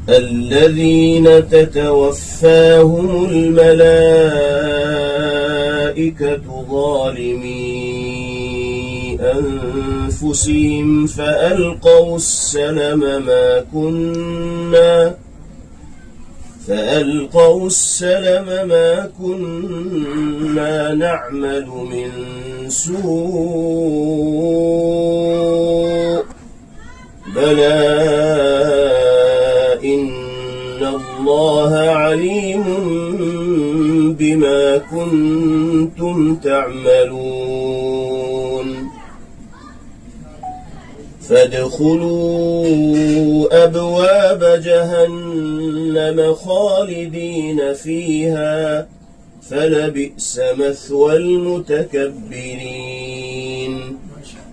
الذين تتوفاهم الملائكة ظالمي أنفسهم فألقوا السلم ما كنا نعمل من سوء بلى إن الله عليم بما كنتم تعملون فادخلوا أبواب جهنم خالدين فيها فلبئس مثوى المتكبرين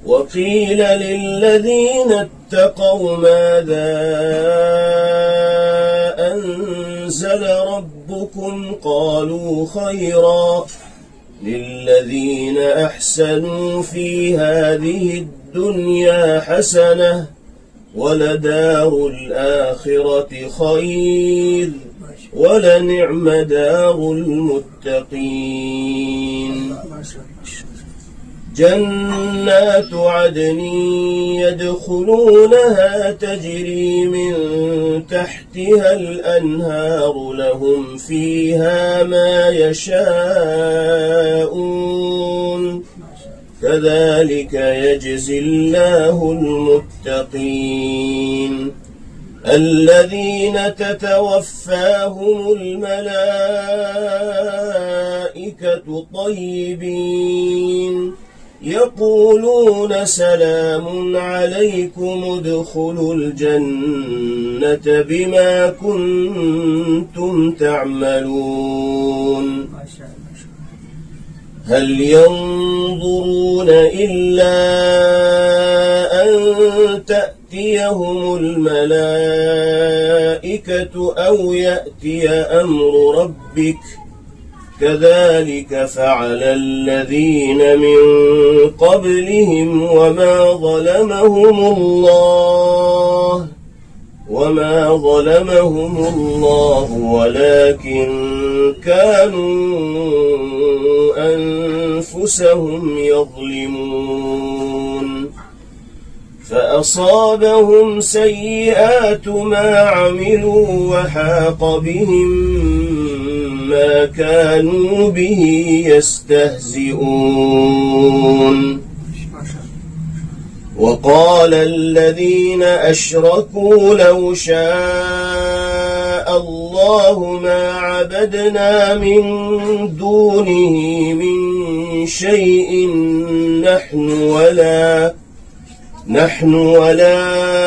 وقيل للذين اتقوا ماذا أنزل ربكم قالوا خيرا للذين أحسنوا في هذه الدنيا حسنة ولدار الآخرة خير ولنعم دار المتقين جنات عدن يدخلونها تجري من تحتها الأنهار لهم فيها ما يشاءون كذلك يجزي الله المتقين الذين تتوفاهم الملائكة طيبين يقولون سلام عليكم ادخلوا الجنة بما كنتم تعملون هل ينظرون إلا أن تأتيهم الملائكة أو يأتي أمر ربك كذلك فعل الذين من قبلهم وما ظلمهم الله ولكن كانوا أنفسهم يظلمون فأصابهم سيئات ما عملوا وحاق بهم ما كانوا به يستهزئون وقال الذين أشركوا لو شاء الله ما عبدنا من دونه من شيء نحن ولا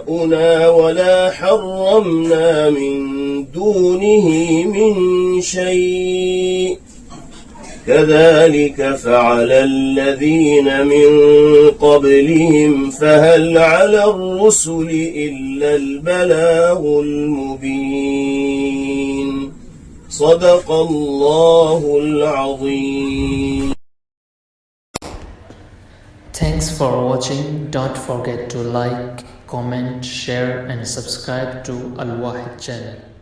آباؤنا ولا حرمنا من دونه من شيء كذلك فعل الذين من قبلهم فهل على الرسل إلا البلاغ المبين صدق الله العظيم. Thanks for watching. Don't forget to like, comment, share and subscribe to Al Wahid channel.